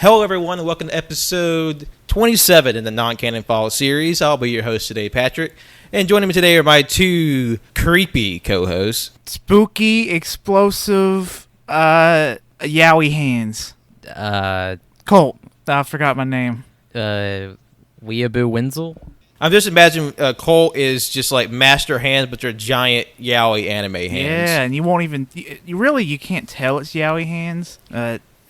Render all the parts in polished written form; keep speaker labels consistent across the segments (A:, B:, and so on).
A: Hello, everyone, and welcome to episode 27 in the Non-Canon Fall series. I'll be your host today, Patrick. And joining me today are my two creepy co-hosts.
B: Spooky, explosive, yowie hands. Colt. I forgot my name.
C: Weeaboo Wenzel.
A: I'm just imagining Colt is just like master hands, but they're giant yaoi anime hands.
B: Yeah, and you won't even... You can't tell it's yaoi hands.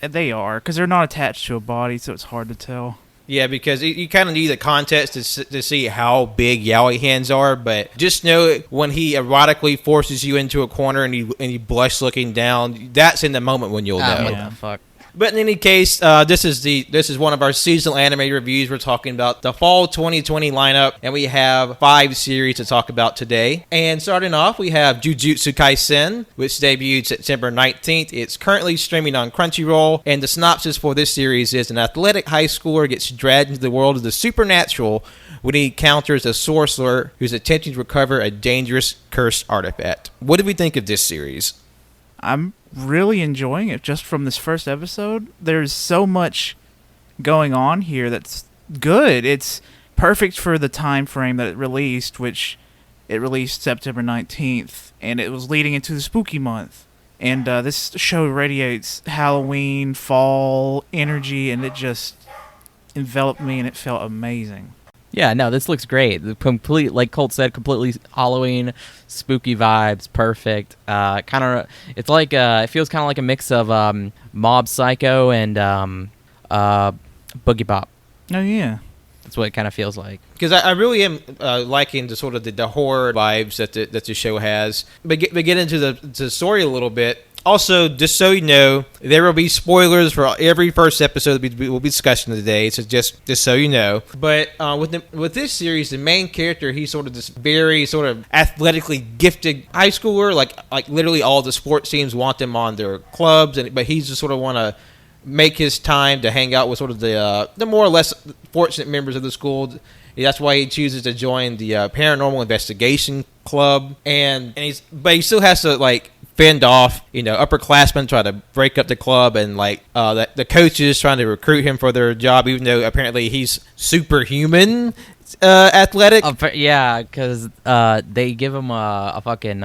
B: They are, because they're not attached to a body, so it's hard to tell.
A: Yeah, because you kind of need the context to see how big yaoi hands are, but just know when he erotically forces you into a corner and you blush looking down, that's in the moment when you'll know.
C: What the fuck?
A: But in any case, this is one of our seasonal anime reviews. We're talking about the fall 2020 lineup, and we have 5 series to talk about today. And starting off, we have Jujutsu Kaisen, which debuted September 19th. It's currently streaming on Crunchyroll, and the synopsis for this series is an athletic high schooler gets dragged into the world of the supernatural when he encounters a sorcerer who's attempting to recover a dangerous cursed artifact. What did we think of this series?
B: I'm really enjoying it just from this first episode. There's so much going on here that's good. It's perfect for the time frame that it released, which it released September 19th, and it was leading into the spooky month. And this show radiates Halloween, fall energy, and it just enveloped me, and it felt amazing.
C: Yeah, no, this looks great. The complete, like Colt said, completely Halloween, spooky vibes, perfect. It's like it feels kind of like a mix of Mob Psycho and Boogie Bop.
B: Oh yeah,
C: that's what it kind of feels like.
A: Because I really am liking the sort of the horror vibes that the show has. But get into the story a little bit. Also, just so you know, there will be spoilers for every first episode we'll be discussing today, so just so you know. But with this series, the main character, he's sort of this very sort of athletically gifted high schooler, like literally all the sports teams want them on their clubs, but he's just sort of want to make his time to hang out with sort of the more or less fortunate members of the school. That's why he chooses to join the paranormal investigation club, but he still has to like fend off, upperclassmen try to break up the club, and like the coaches trying to recruit him for their job, even though apparently he's superhuman athletic.
C: Yeah, because they give him a fucking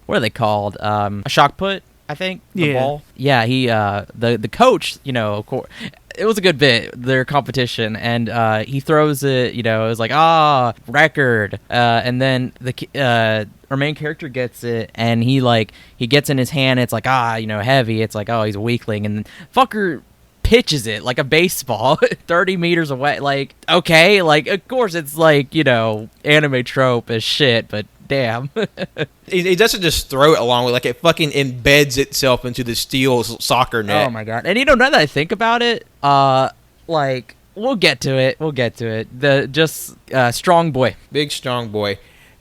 C: what are they called? A shock put, I think. The ball. Yeah, he the coach, of course. It was a good bit, their competition, and he throws it, it was like, record, and then our main character gets it, and he gets in his hand, it's like, heavy, it's like, he's a weakling, and then fucker pitches it like a baseball 30 meters away, like, okay, like, of course, it's like, anime trope as shit, but damn.
A: He doesn't just throw it along with, like, it fucking embeds itself into the steel soccer net.
C: Oh my god. And now that I think about it, like, we'll get to it. Strong boy. Big strong boy.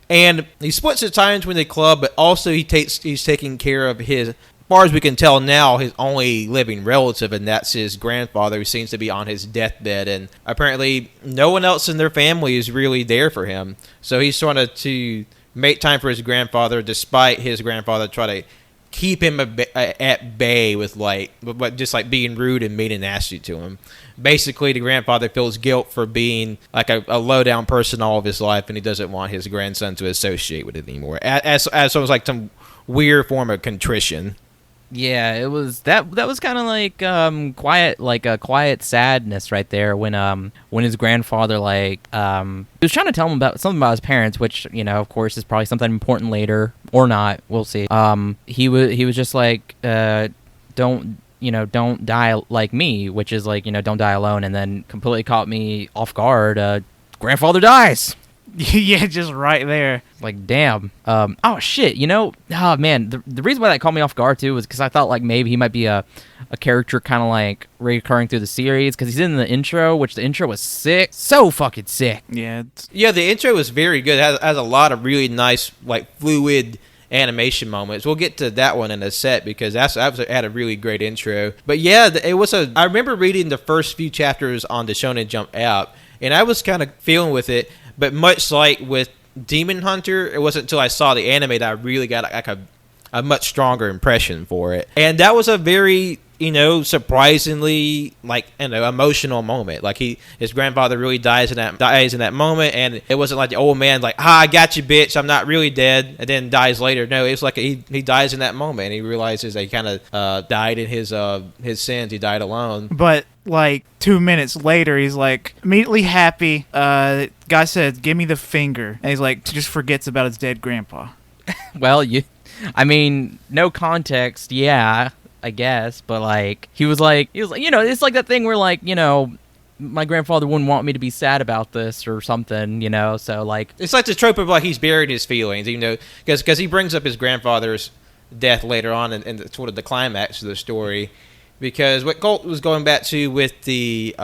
C: And he splits his time between the club, but also he's taking care of his, as far as we can tell now, his only living relative, and that's his grandfather, who seems to be on his deathbed, and apparently no one else in their family is really there for him. So he's trying to make time for his grandfather, despite his grandfather trying to keep him at bay with just being rude and mean and nasty to him. Basically, the grandfather feels guilt for being like a low down person all of his life, and he doesn't want his grandson to associate with it anymore. As almost like some weird form of contrition. Yeah, it was that was kind of like a quiet sadness right there when his grandfather he was trying to tell him about something about his parents, which of course is probably something important later or not, we'll see. He was just like don't die like me, which is like don't die alone, and then completely caught me off guard. Grandfather dies.
B: Yeah, just right there.
C: Like, damn. Oh, shit, oh, man, the reason why that caught me off guard, too, was because I thought, like, maybe he might be a character kind of, like, recurring through the series, because he's in the intro, which the intro was sick. So fucking sick.
A: Yeah, the intro was very good. It has a lot of really nice, like, fluid animation moments. We'll get to that one in a set, because that had a really great intro. But, yeah, I remember reading the first few chapters on the Shonen Jump app, and I was kind of feeling with it. But much like with Demon Hunter, it wasn't until I saw the anime that I really got like a much stronger impression for it. And that was a very
C: surprisingly emotional moment. Like his grandfather really dies in that moment, and it wasn't like the old man like, I got you, bitch, I'm not really dead, and then dies later. No, it's like he dies in that moment, and he realizes that he kind of died in his sins. He died alone.
B: But like 2 minutes later, he's like immediately happy. Guy said, "Give me the finger," and he's like just forgets about his dead grandpa.
D: Well, no context, yeah, I guess, but like he was like, it's like that thing where like, my grandfather wouldn't want me to be sad about this or something, so like
C: it's like the trope of like he's buried his feelings, because he brings up his grandfather's death later on in sort of the climax of the story, because what Colt was going back to with the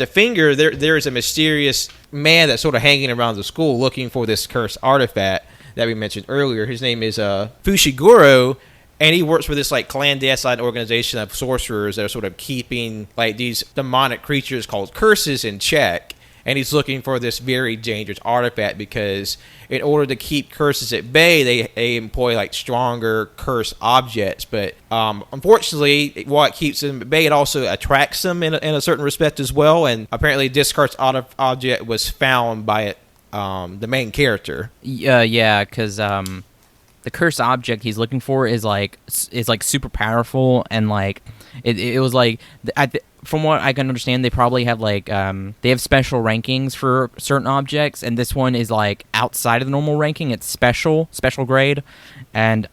C: finger, there is a mysterious man that's sort of hanging around the school looking for this cursed artifact that we mentioned earlier. His name is Fushiguro, and he works for this like clandestine organization of sorcerers that are sort of keeping like these demonic creatures called curses in check. And he's looking for this very dangerous artifact because in order to keep curses at bay, they employ like stronger cursed objects. But unfortunately, while it keeps them at bay, it also attracts them in a certain respect as well. And apparently, this cursed object was found by the main character.
D: Yeah, because the cursed object he's looking for is like super powerful, and like it was like from what I can understand, they probably have like they have special rankings for certain objects, and this one is like outside of the normal ranking. It's special grade, and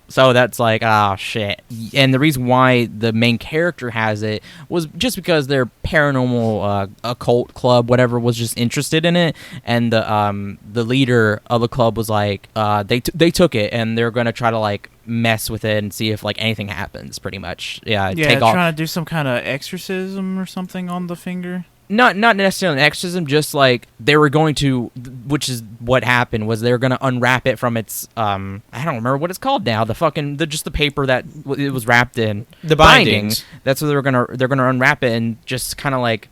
D: so that's like, shit. And the reason why the main character has it was just because their paranormal occult club, whatever, was just interested in it. And the leader of the club was like, they took it, and they're going to try to like mess with it and see if like anything happens, pretty much. Yeah,
B: trying to do some kind of exorcism or something on the finger.
D: Not necessarily an exorcism, just like they were going to, which is what happened, was they were going to unwrap it from its, I don't remember what it's called now, just the paper that it was wrapped in.
C: The bindings.
D: That's what they're going to unwrap it and just kind of like,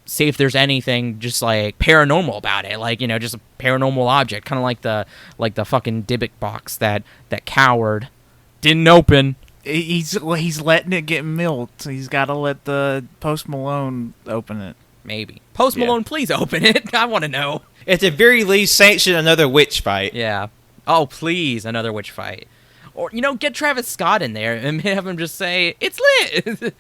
D: see if there's anything just like paranormal about it, like, just a paranormal object, kind of like the fucking Dybbuk box that coward didn't open.
B: He's letting it get milked. He's got to let the Post Malone open it.
D: Maybe. Post Malone, please open it. I want to know.
C: At the very least, sanction another witch fight.
D: Yeah. Oh, please, another witch fight. Or, get Travis Scott in there and have him just say, "It's lit."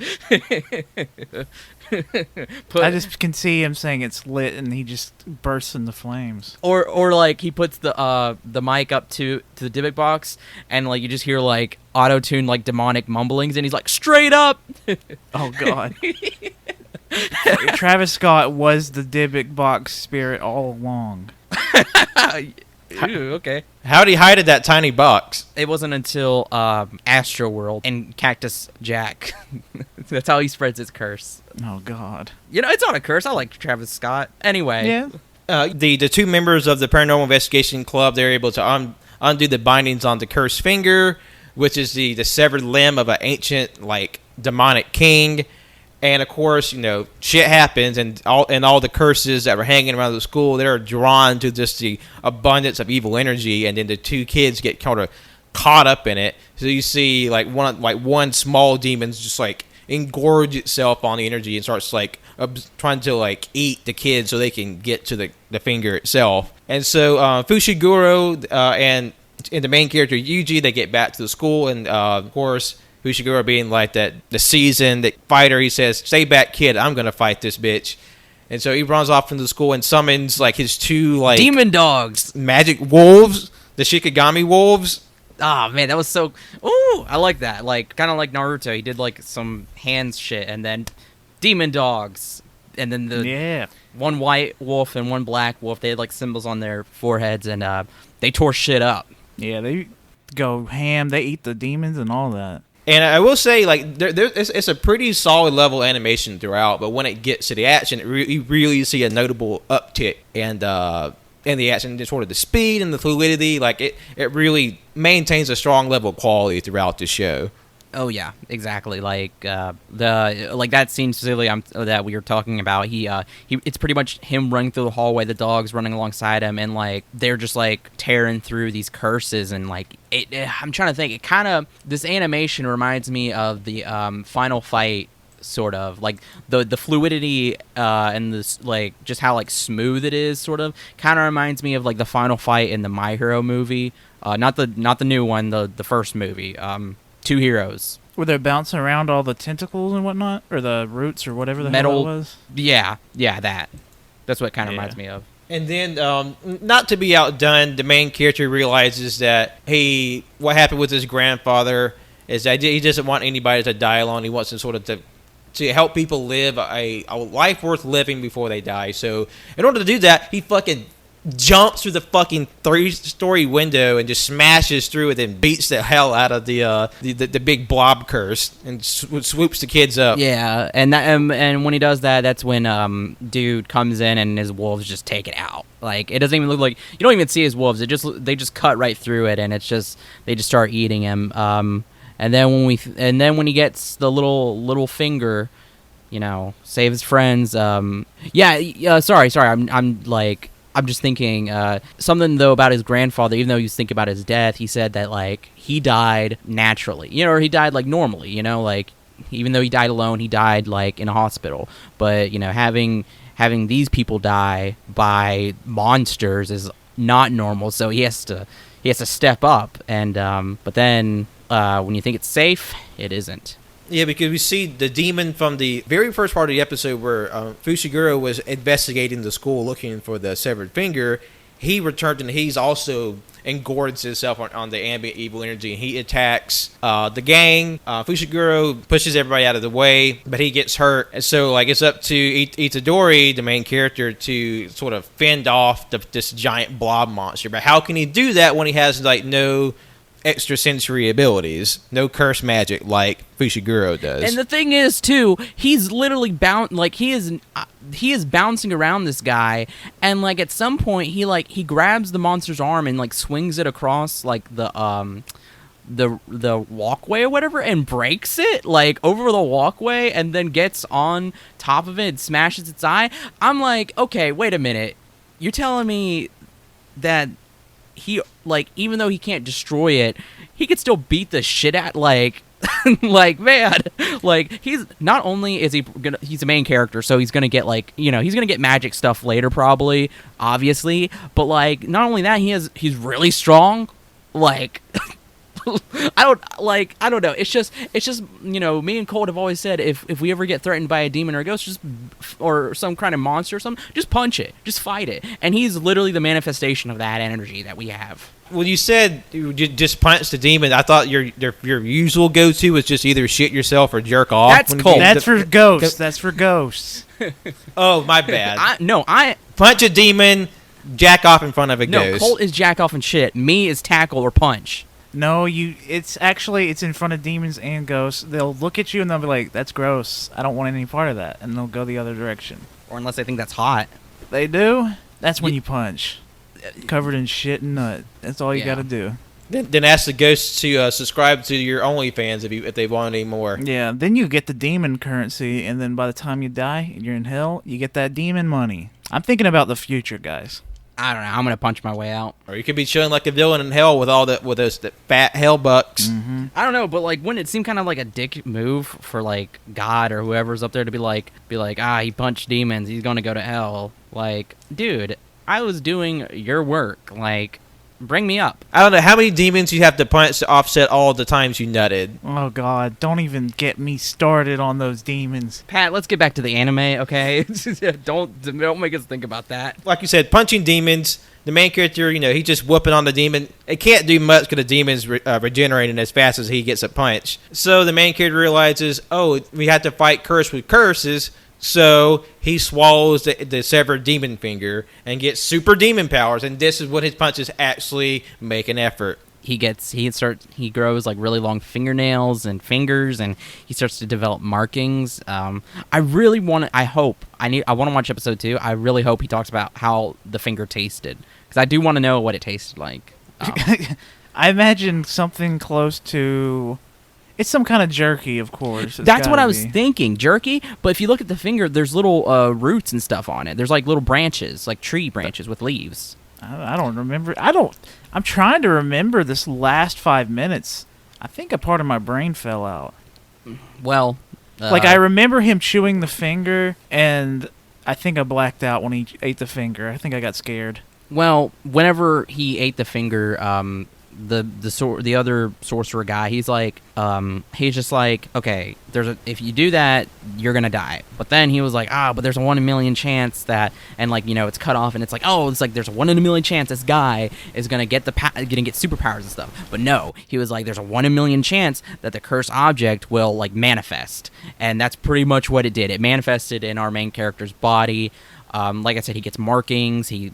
B: I just can see him saying it's lit, and he just bursts into flames.
D: Or like he puts the mic up to the Dybbuk box, and like you just hear like auto-tune like demonic mumblings, and he's like, "Straight up."
B: Oh God. Travis Scott was the Dybbuk box spirit all along.
D: Ooh, okay.
C: How'd he hide in that tiny box?
D: It wasn't until Astroworld and Cactus Jack. That's how he spreads his curse.
B: Oh God.
D: It's not a curse. I like Travis Scott. Anyway.
B: Yeah.
C: The two members of the Paranormal Investigation Club, they're able to undo the bindings on the cursed finger, which is the severed limb of an ancient like demonic king. And of course, shit happens, and all the curses that were hanging around the school, they're drawn to just the abundance of evil energy, and then the two kids get kind of caught up in it. So you see, one small demon just like engorge itself on the energy and starts like trying to like eat the kids so they can get to the finger itself. And so Fushiguro and the main character Yuji, they get back to the school, and of course, Fushiguro being like the seasoned fighter, he says, "Stay back, kid. I'm gonna fight this bitch." And so he runs off from the school and summons like his two like
D: demon dogs,
C: magic wolves, the Shikigami wolves.
D: Ah, man, that was so. Ooh, I like that. Like kind of like Naruto. He did like some hands shit, and then demon dogs, and then one white wolf and one black wolf. They had like symbols on their foreheads, and they tore shit up.
B: Yeah, they go ham. They eat the demons and all that.
C: And I will say, like, it's a pretty solid level animation throughout, but when it gets to the action, you really see a notable uptick in the action, just sort of the speed and the fluidity. Like, it really maintains a strong level of quality throughout the show.
D: Oh yeah, exactly. Like that scene specifically that we were talking about. He it's pretty much him running through the hallway, the dogs running alongside him, and like they're just like tearing through these curses and like I'm trying to think. It kind of this animation reminds me of the final fight. Sort of like the fluidity and this like just how like smooth it is. Sort of kind of reminds me of like the final fight in the My Hero movie. Not the new one. The first movie. Two Heroes.
B: Were they bouncing around all the tentacles and whatnot, or the roots, or whatever the hell it was?
D: Yeah, that. That's what it kind of reminds me of.
C: And then, not to be outdone, the main character realizes that what happened with his grandfather is that he doesn't want anybody to die alone. He wants to sort of to help people live a life worth living before they die. So in order to do that, he fucking jumps through the fucking 3-story window and just smashes through it and beats the hell out of the big blob curse and swoops the kids up.
D: Yeah, and that, and when he does that, that's when dude comes in and his wolves just take it out. Like it doesn't even look like you don't even see his wolves. They just cut right through it, and they just start eating him. And then when he gets the little finger, save his friends. Sorry. I'm just thinking something though about his grandfather. Even though you think about his death, he said that like he died naturally, or he died like normally, like even though he died alone, he died like in a hospital. But having these people die by monsters is not normal, so he has to step up. And but then when you think it's safe, it isn't.
C: Yeah, because we see the demon from the very first part of the episode where Fushiguro was investigating the school looking for the severed finger. He returned and he's also engorged himself on the ambient evil energy, and he attacks the gang. Fushiguro pushes everybody out of the way, but he gets hurt. And so like it's up to Itadori, the main character, to sort of fend off this giant blob monster. But how can he do that when he has like no extrasensory abilities, no curse magic like Fushiguro does?
D: And the thing is too, he's literally he is bouncing around this guy, and like at some point he grabs the monster's arm and like swings it across like the walkway or whatever and breaks it like over the walkway, and then gets on top of it and smashes its eye. I'm like, okay, wait a minute, you're telling me that he, like, even though he can't destroy it, he could still beat the shit out, like, like, man, like, he's, not only is he's a main character, so he's gonna get, like, he's gonna get magic stuff later, probably, obviously, but, like, not only that, he's really strong, like, I don't know. It's just me and Colt have always said if we ever get threatened by a demon or a ghost, or some kind of monster or something, just punch it, just fight it. And he's literally the manifestation of that energy that we have.
C: Well, you said you just punch the demon. I thought your usual go-to was just either shit yourself or jerk off.
D: That's Colt.
B: That's for ghosts. That's for ghosts.
C: Oh, my bad.
D: I
C: punch a demon, jack off in front of a ghost.
D: No, Colt is jack off and shit. Me is tackle or punch.
B: No, it's in front of demons and ghosts. They'll look at you and they'll be like, "That's gross. I don't want any part of that," and they'll go the other direction.
D: Or unless they think that's hot.
B: They do. That's when you punch. Covered in shit and nut. That's all you got to do.
C: Then ask the ghosts to subscribe to your OnlyFans if they want any more.
B: Yeah. Then you get the demon currency, and then by the time you die and you're in hell, you get that demon money. I'm thinking about the future, guys.
D: I don't know. I'm gonna punch my way out.
C: Or you could be chilling like a villain in hell with those fat hell bucks.
B: Mm-hmm.
D: I don't know, but like, wouldn't it seem kind of like a dick move for like God or whoever's up there to be like, he punched demons, he's gonna go to hell? Like, dude, I was doing your work. Like, bring me up.
C: I don't know how many demons you have to punch to offset all the times you nutted.
B: Oh God! Don't even get me started on those demons.
D: Pat, let's get back to the anime, okay? don't make us think about that.
C: Like you said, punching demons. The main character, he's just whooping on the demon. It can't do much because the demon's regenerating as fast as he gets a punch. So the main character realizes, oh, we have to fight curse with curses. So he swallows the severed demon finger and gets super demon powers, and this is what his punches actually make an effort.
D: He grows like really long fingernails and fingers, and he starts to develop markings. I want to watch episode 2. I really hope he talks about how the finger tasted, because I do want to know what it tasted like.
B: I imagine something close to. It's some kind of jerky, of course.
D: That's what I was thinking, jerky. But if you look at the finger, there's little roots and stuff on it. There's like little branches, like tree branches with leaves.
B: I don't remember. I'm trying to remember this last 5 minutes. I think a part of my brain fell out.
D: Well,
B: like I remember him chewing the finger, and I think I blacked out when he ate the finger. I think I got scared.
D: Well, whenever he ate the finger, the other sorcerer guy, he's just like, okay, if you do that, you're gonna die. But then he was like, but there's a 1 in a million chance that, and like, you know, it's cut off, and it's like, it's like there's a 1 in a million chance this guy is gonna get superpowers and stuff. But no, he was like, there's a 1 in a million chance that the cursed object will like manifest, and that's pretty much what it did. It manifested in our main character's body. Like I said, he gets markings. He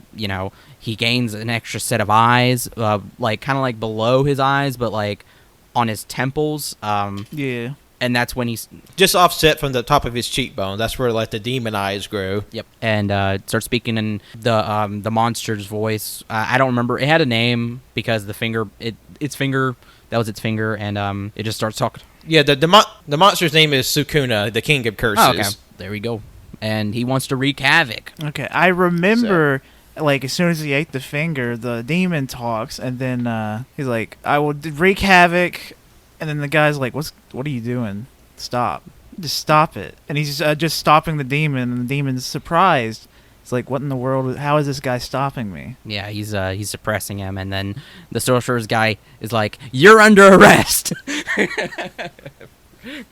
D: gains an extra set of eyes, like kind of like below his eyes, but like on his temples.
B: Yeah.
D: And that's when he's
A: just offset from the top of his cheekbone. That's where like the demon eyes grow.
D: Yep. And starts speaking in the monster's voice. I don't remember. It had a name because the finger, its finger, that was its finger, and it just starts talking.
A: Yeah. The monster's name is Sukuna, the king of curses.
D: Oh, okay. There we go. And he wants to wreak havoc.
B: Okay, I remember, like, as soon as he ate the finger, the demon talks, and then he's like, I will wreak havoc, and then the guy's like, what are you doing? Stop. Just stop it. And he's just stopping the demon, and the demon's surprised. It's like, what in the world? How is this guy stopping me?
D: Yeah, he's suppressing him, and then the sorcerer's guy is like, you're under arrest!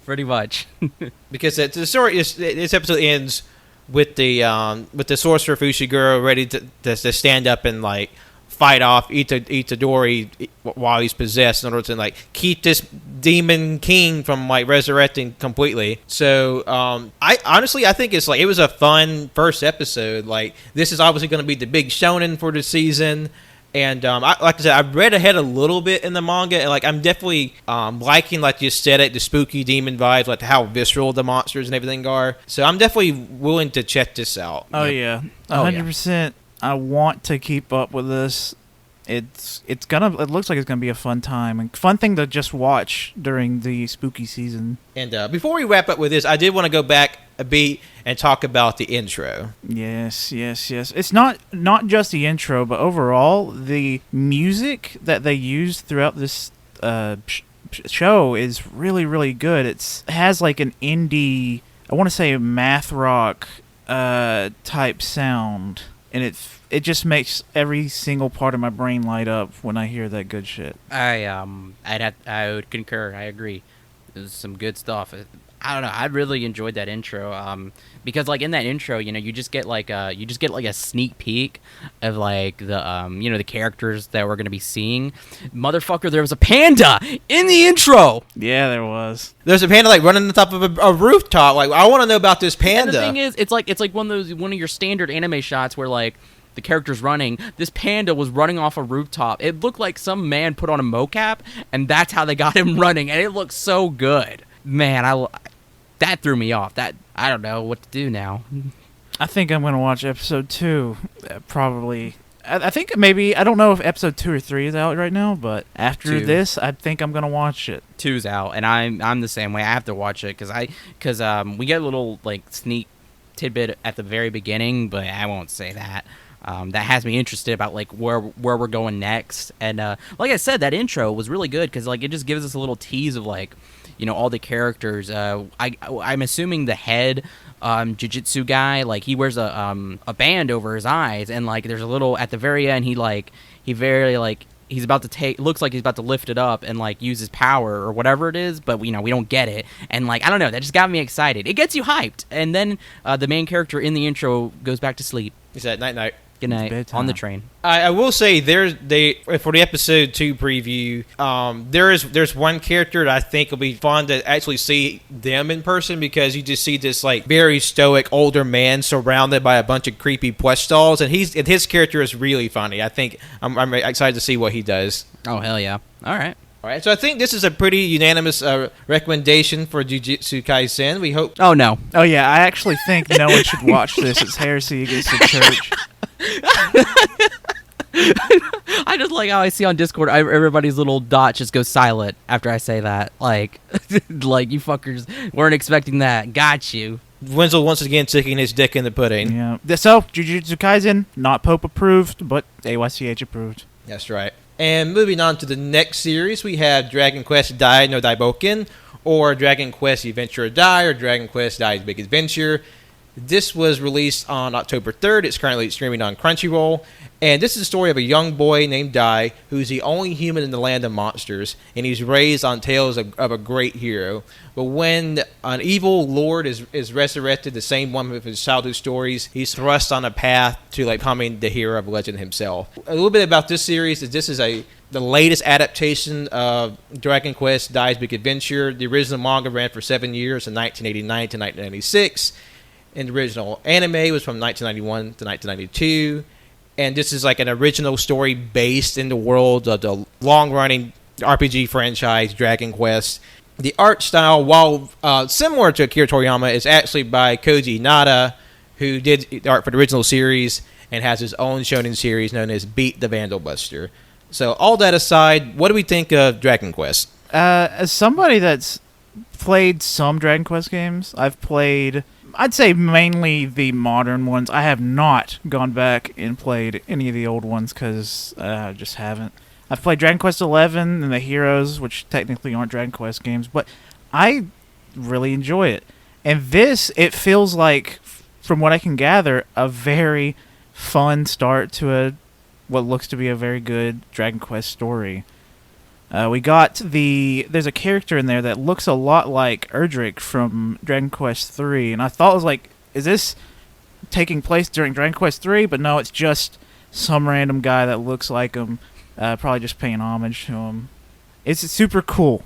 D: Pretty much.
A: Because the story this episode ends with the sorcerer Fushiguro ready to stand up and like fight off Itadori while he's possessed in order to like keep this demon king from like resurrecting completely. So I honestly think it's like it was a fun first episode. Like this is obviously going to be the big shonen for the season. And like I said, I've read ahead a little bit in the manga, and like I'm definitely liking like the aesthetic, the spooky demon vibes, like how visceral the monsters and everything are. So I'm definitely willing to check this out.
B: Oh yeah, 100%. I want to keep up with this. It looks like it's gonna be a fun time and fun thing to just watch during the spooky season.
A: And before we wrap up with this, I did want to go back a beat and talk about the intro.
B: Yes. It's not just the intro, but overall the music that they use throughout this show is really, really good. It has like an indie, I want to say math rock type sound, and it just makes every single part of my brain light up when I hear that good shit.
D: I would concur. I agree. It was some good stuff. I don't know. I really enjoyed that intro. Because like in that intro, you know, you just get like a sneak peek of like the the characters that we're gonna be seeing. Motherfucker, there was a panda in the intro.
B: Yeah, there was.
A: There's a panda like running on top of a rooftop. Like I want to know about this panda.
D: And the thing is, it's like one of your standard anime shots where like the character's running. This panda was running off a rooftop. It looked like some man put on a mocap, and that's how they got him running. And it looked so good. Man, that threw me off. That I don't know what to do now.
B: I think I'm gonna watch episode 2. Probably. I think maybe, I don't know if episode 2 or 3 is out right now, but after
D: 2.
B: this, I think I'm gonna watch it.
D: 2's out, and I'm the same way. I have to watch it because we get a little like sneak tidbit at the very beginning, but I won't say that. That has me interested about like where we're going next. And like I said, that intro was really good because like it just gives us a little tease of like, you know, all the characters. I'm assuming the head Jujutsu guy, like he wears a band over his eyes, and like there's a little at the very end he's about to take, looks like he's about to lift it up and like use his power or whatever it is, but we don't get it. And like I don't know, that just got me excited. It gets you hyped. And then the main character in the intro goes back to sleep.
A: He said night.
D: Good night on the train.
A: I will say for the episode 2 preview, there's one character that I think will be fun to actually see them in person, because you just see this like very stoic older man surrounded by a bunch of creepy plush dolls, and his character is really funny. I think I'm excited to see what he does.
D: Oh hell yeah! All right,
A: so I think this is a pretty unanimous recommendation for Jujutsu Kaisen. We hope.
D: Oh no!
B: Oh yeah, I actually think no one should watch this. It's heresy against the church.
D: I just like how I see on Discord everybody's little dot just goes silent after I say that. Like, like you fuckers weren't expecting that. Got you.
C: Wenzel once again sticking his dick in the pudding.
B: Yeah. So, Jujutsu Kaisen, not Pope approved, but AYCH approved.
C: That's right. And moving on to the next series, we have Dragon Quest Dai no Daiboken, or Dragon Quest Adventure of Dai, or Dragon Quest Dai's Big Adventure. This was released on October 3rd. It's currently streaming on Crunchyroll. And this is the story of a young boy named Dai, who's the only human in the land of monsters, and he's raised on tales of a great hero. But when an evil lord is resurrected, the same one with his childhood stories, he's thrust on a path to becoming the hero of legend himself. A little bit about this series is this is the latest adaptation of Dragon Quest Dai's Big Adventure. The original manga ran for 7 years, from 1989 to 1996. And the original anime was from 1991 to 1992. And this is like an original story based in the world of the long-running RPG franchise Dragon Quest. The art style, while similar to Akira Toriyama, is actually by Koji Inada, who did the art for the original series and has his own shonen series known as Beat the Vandal Buster. So all that aside, what do we think of Dragon Quest?
B: As somebody that's played some Dragon Quest games, I've played, I'd say mainly the modern ones. I have not gone back and played any of the old ones because I just haven't. I've played Dragon Quest XI and the Heroes, which technically aren't Dragon Quest games, but I really enjoy it. And this, it feels like, from what I can gather, a very fun start to what looks to be a very good Dragon Quest story. We got there's a character in there that looks a lot like Erdrick from Dragon Quest III, and I thought it was like, is this taking place during Dragon Quest III? But no, it's just some random guy that looks like him, probably just paying homage to him. It's super cool,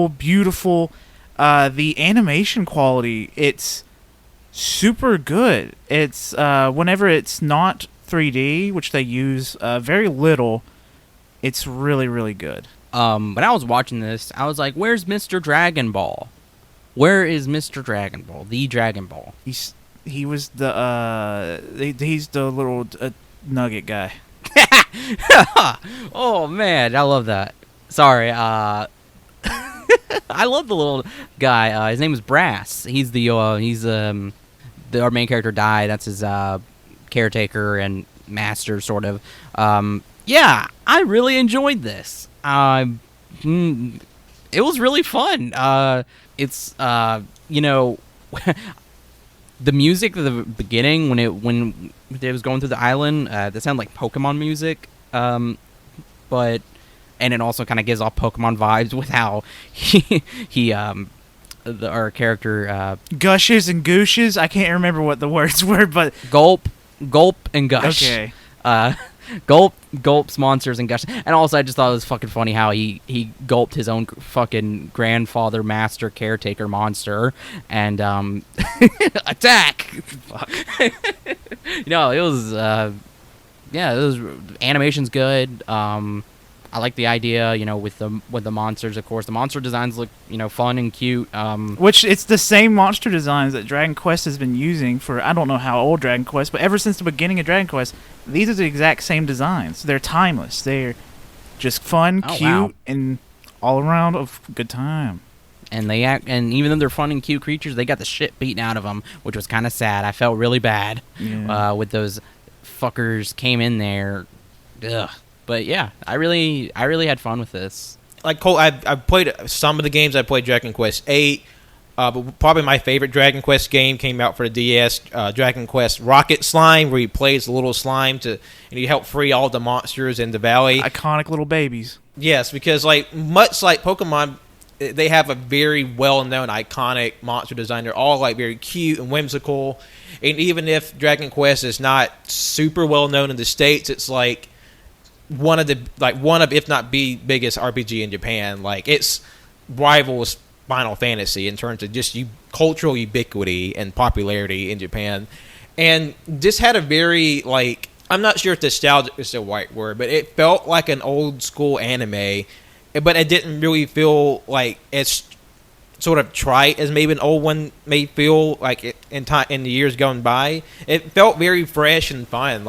B: beautiful. The animation quality, it's super good. It's whenever it's not 3D, which they use very little, it's really, really good.
D: When I was watching this, I was like, where's Mr. Dragon Ball? Where is Mr. Dragon Ball? The Dragon Ball.
B: He was he's the little nugget guy.
D: Oh, man, I love that. Sorry, I love the little guy. His name is Brass. He's our main character died. That's his caretaker and master, sort of. Yeah, I really enjoyed this. It was really fun. It's the music at the beginning when it was going through the island, that sounded like Pokemon music. But and it also kind of gives off Pokemon vibes with how our character
B: gushes and gooshes. I can't remember what the words were, but
D: gulp, and gush.
B: Okay.
D: Gulps monsters and gush. And also I just thought it was fucking funny how he gulped his own fucking grandfather master caretaker monster and attack. Fuck. No, it was animation's good. I like the idea, with the monsters, of course. The monster designs look, fun and cute.
B: Which, it's the same monster designs that Dragon Quest has been using for, I don't know how old Dragon Quest, but ever since the beginning of Dragon Quest, these are the exact same designs. They're timeless. They're just fun, cute,
D: wow.
B: And all around a good time.
D: And and even though they're fun and cute creatures, they got the shit beaten out of them, which was kind of sad. I felt really bad with those fuckers came in there. Ugh. But yeah, I really had fun with this.
C: Like Colt, I played some of the games. I played Dragon Quest VIII, but probably my favorite Dragon Quest game came out for the DS. Dragon Quest Rocket Slime, where you play as a little slime and you help free all the monsters in the valley.
B: Iconic little babies.
C: Yes, because much like Pokemon, they have a very well-known, iconic monster design. They're all very cute and whimsical. And even if Dragon Quest is not super well-known in the States, it's one of if not the biggest RPG in Japan. It's rivals Final Fantasy in terms of just cultural ubiquity and popularity in Japan. And this had a very I'm not sure if nostalgic is the right word, but it felt like an old school anime, but it didn't really feel like it's sort of trite as maybe an old one may feel in the years gone by. It felt very fresh and fun.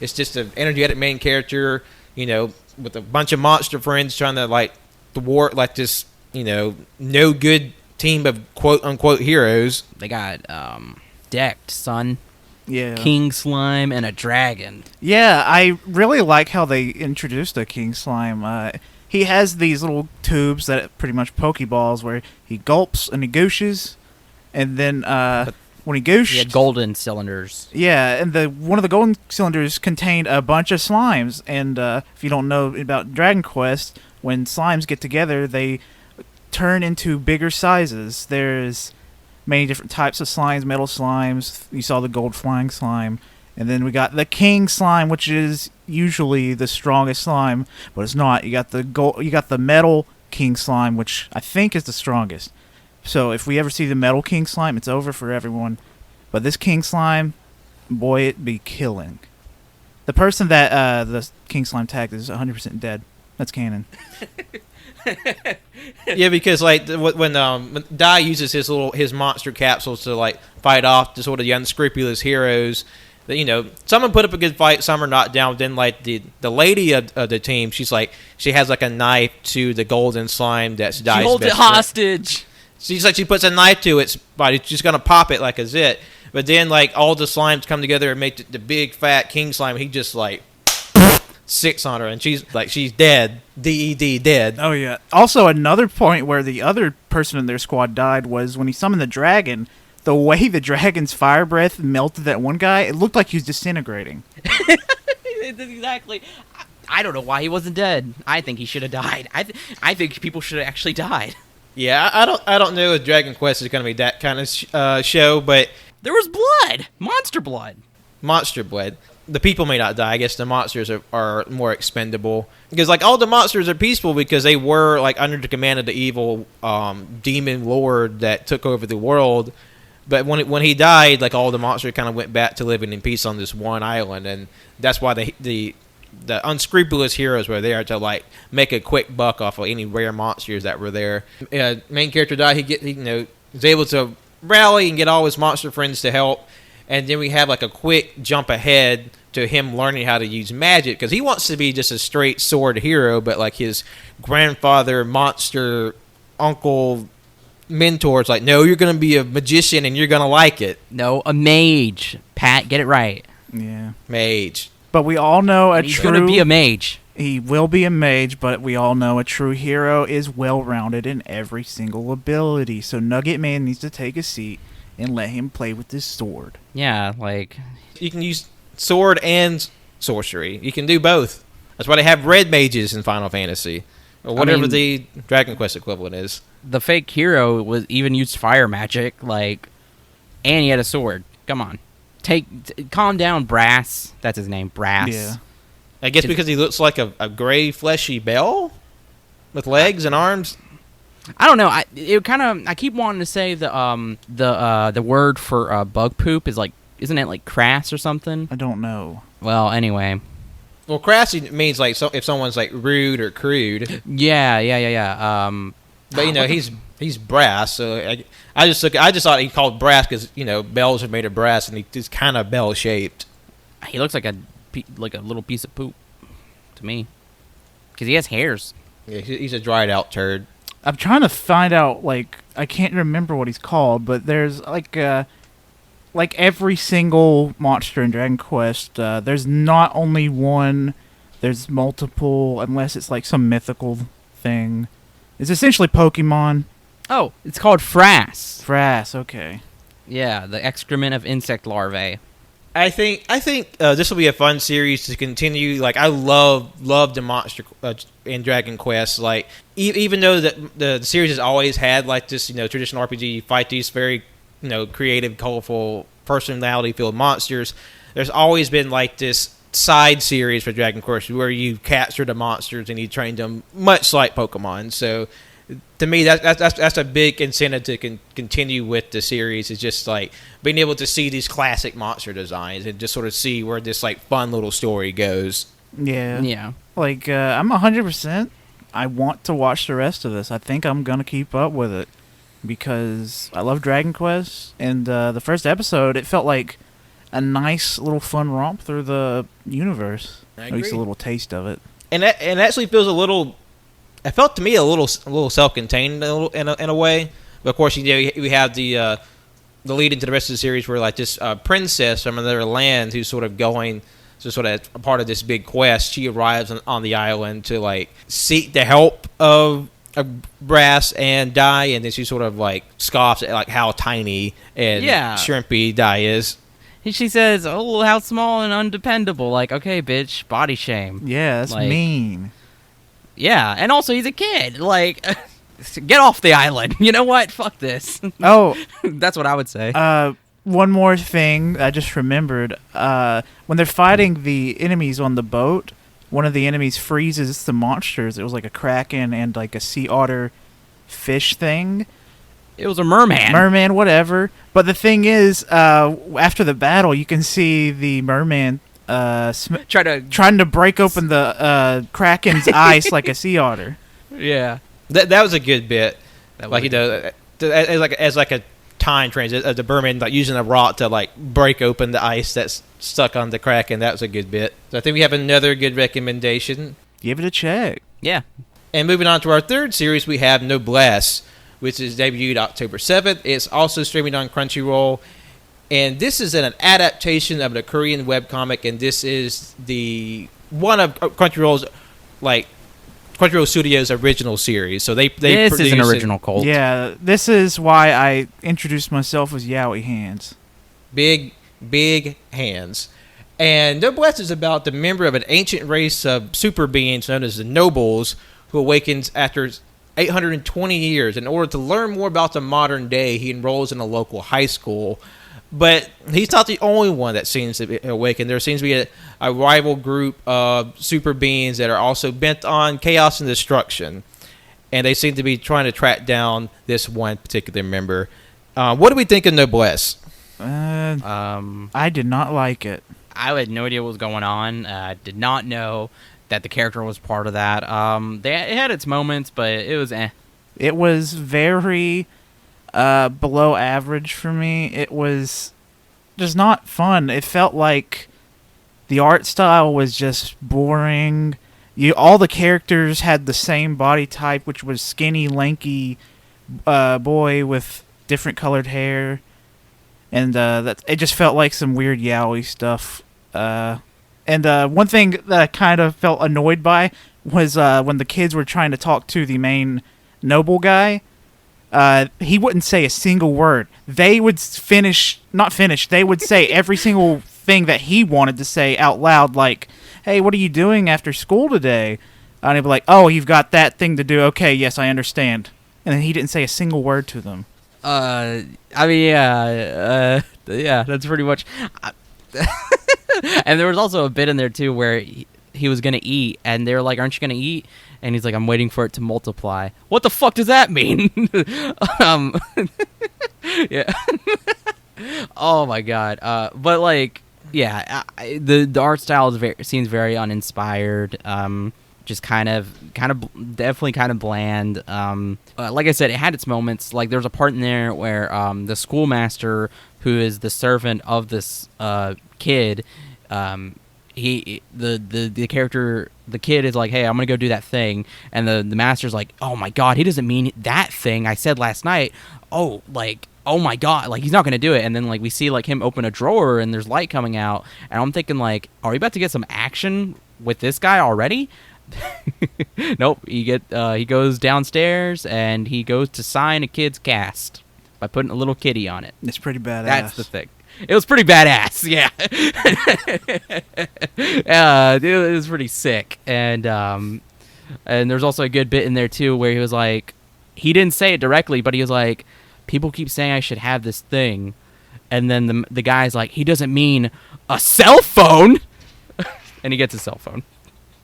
C: It's just an energetic main character, with a bunch of monster friends trying to like thwart like this, no good team of quote unquote heroes.
D: They got decked, son.
B: Yeah.
D: King Slime and a dragon.
B: Yeah, I really like how they introduced the King Slime. He has these little tubes that are pretty much Pokeballs where he gulps and he gooshes, and then when he gooshed...
D: He had golden cylinders.
B: Yeah, and one of the golden cylinders contained a bunch of slimes, and if you don't know about Dragon Quest, when slimes get together, they turn into bigger sizes. There's many different types of slimes, metal slimes. You saw the gold flying slime. And then we got the king slime, which is usually the strongest slime, but it's not. You got the metal king slime, which I think is the strongest. So if we ever see the metal king slime, it's over for everyone. But this king slime, boy, it be killing. The person that the king slime tagged is 100% dead. That's canon.
C: Yeah, because like when Dai uses his monster capsules to like fight off the sort of the unscrupulous heroes, that some put up a good fight, some are knocked down. Then like the lady of the team, she has like a knife to the golden slime that's Dai's
D: She holds it
C: best friend.
D: hostage.
C: She's like, she puts a knife to its body. She's gonna pop it like a zit. But then like all the slimes come together and make the big fat king slime. He just like six on her, and she's dead. DED dead.
B: Oh yeah. Also, another point where the other person in their squad died was when he summoned the dragon. The way the dragon's fire breath melted that one guy, it looked like he was disintegrating.
D: Exactly. I don't know why he wasn't dead. I think he should have died. I think people should have actually died.
C: Yeah, I don't know if Dragon Quest is gonna be that kind of show, but
D: There was blood. Monster blood.
C: monster blood. The people may not die. I guess the monsters are more expendable, because like all the monsters are peaceful because they were like under the command of the evil demon lord that took over the world. But when he died, like all the monsters kind of went back to living in peace on this one island, and that's why the unscrupulous heroes were there to like make a quick buck off of any rare monsters that were there. Main character died. He was able to rally and get all his monster friends to help, and then we have like a quick jump ahead to him learning how to use magic, because he wants to be just a straight sword hero, but like his grandfather, monster uncle, mentor's like, no, you're gonna be a magician and you're gonna like it.
D: No, a mage. Pat, get it right.
B: Yeah.
C: Mage.
B: But we all know
D: He's gonna be a mage.
B: He will be a mage, but we all know a true hero is well-rounded in every single ability. So Nugget Man needs to take a seat and let him play with his sword.
D: Yeah, like
C: You can use sword and sorcery. You can do both. That's why they have red mages in Final Fantasy, or whatever the Dragon Quest equivalent is.
D: the fake hero was even used fire magic, like, and he had a sword. Come on, calm down, Brass. That's his name, Brass.
B: Yeah.
C: I guess because he looks like a gray, fleshy bell with legs and arms.
D: I don't know. I keep wanting to say the word for bug poop is like, isn't it like crass or something?
B: I don't know.
D: Well, anyway.
C: Well, crassy means like if someone's like rude or crude.
D: Yeah.
C: But he's brass, so I just thought he called brass because bells are made of brass and he's kind of bell shaped.
D: He looks like a little piece of poop to me, because he has hairs.
C: Yeah, he's a dried out turd.
B: I'm trying to find out, I can't remember what he's called, but there's, every single monster in Dragon Quest, there's not only one, there's multiple, unless it's, some mythical thing. It's essentially Pokemon.
D: Oh, it's called Frass.
B: Frass, okay.
D: Yeah, the excrement of insect larvae.
C: I think this will be a fun series to continue. Like, I love the monster in Dragon Quest. Like, even though the series has always had this traditional RPG, you fight these very creative, colorful, personality-filled monsters. There's always been this side series for Dragon Quest where you capture the monsters and you train them, much like Pokemon. So to me, that's a big incentive to continue with the series. Is just being able to see these classic monster designs and just sort of see where this fun little story goes.
B: Yeah.
D: Yeah.
B: I'm 100%. I want to watch the rest of this. I think I'm gonna keep up with it because I love Dragon Quest, and the first episode, it felt like a nice little fun romp through the universe.
C: I
B: At least a
C: agree.
B: little taste of it.
C: And that and actually feels a little. It felt to me a little self-contained in a way. But of course, we have the lead into the rest of the series where like this princess from another land who's sort of going to sort of a part of this big quest. She arrives on the island to like seek the help of Brass and Dai, and then she sort of like scoffs at like how tiny and shrimpy Dai is.
D: She says, "Oh, how small and undependable." Like, okay, bitch, body shame.
B: Yeah, that's
D: Like,
B: mean.
D: Yeah, and also he's a kid. Like, get off the island. You know what? Fuck this.
B: Oh,
D: That's what I would say.
B: one more thing I just remembered. When they're fighting the enemies on the boat, one of the enemies freezes the monsters. It was like a kraken and like a sea otter fish thing.
D: It was a merman.
B: Merman, whatever. But the thing is, after the battle, you can see the merman trying to break open the kraken's ice like a sea otter.
D: Yeah.
C: That was a good bit.
D: That
C: Like
D: was
C: as like a time transit, the merman like using a rock to like break open the ice that's stuck on the Kraken. That was a good bit. So I think we have another good recommendation.
B: Give it a check.
D: Yeah.
C: And moving on to our third series, we have Noblesse, which is debuted October 7th. It's also streaming on Crunchyroll. And this is an adaptation of the Korean webcomic, and this is the one of Crunchyroll Studios' original series. So they
D: This is an
C: produced
D: original Colt.
B: Yeah, this is why I introduced myself as Yaoi Hands.
C: Big hands. And Noblesse is about the member of an ancient race of super beings known as the Nobles, who awakens after 820 years. In order to learn more about the modern day, he enrolls in a local high school. But he's not the only one that seems to be awakened. There seems to be a rival group of super beings that are also bent on chaos and destruction. And they seem to be trying to track down this one particular member. What do we think of Noblesse?
B: I did not like it.
D: I had no idea what was going on. Did not know that the character was part of that. It had its moments, but it was eh.
B: It was very below average for me. It was just not fun. It felt like the art style was just boring. All the characters had the same body type, which was skinny, lanky boy with different colored hair, and it just felt like some weird yaoi stuff. And one thing that I kind of felt annoyed by was when the kids were trying to talk to the main noble guy. He wouldn't say a single word. They would they would say every single thing that he wanted to say out loud, like, "Hey, what are you doing after school today?" And he'd be like, "Oh, you've got that thing to do. Okay, yes, I understand." And then he didn't say a single word to them.
D: I mean, yeah, that's pretty much. And there was also a bit in there too where he was gonna eat, and they were like, "Aren't you gonna eat?" And he's like, "I'm waiting for it to multiply." What the fuck does that mean? Yeah. Oh my god. But like, yeah, the art style seems very uninspired. Just kind of definitely kind of bland. Like I said, it had its moments. Like there's a part in there where the schoolmaster, who is the servant of this kid, the character, the kid is like, "Hey, I'm gonna go do that thing," and the master's like, "Oh my god, he doesn't mean that thing I said last night. Oh my god, like he's not gonna do it." And then like we see like him open a drawer and there's light coming out, and I'm thinking like, are we about to get some action with this guy already? Nope. He goes downstairs and he goes to sign a kid's cast by putting a little kitty on it.
B: It's pretty badass.
D: That's the thing. It was pretty badass, yeah. It was pretty sick, and there's also a good bit in there too where he was like, he didn't say it directly, but he was like, "People keep saying I should have this thing," and then the guy's like, "He doesn't mean a cell phone," and he gets a cell phone.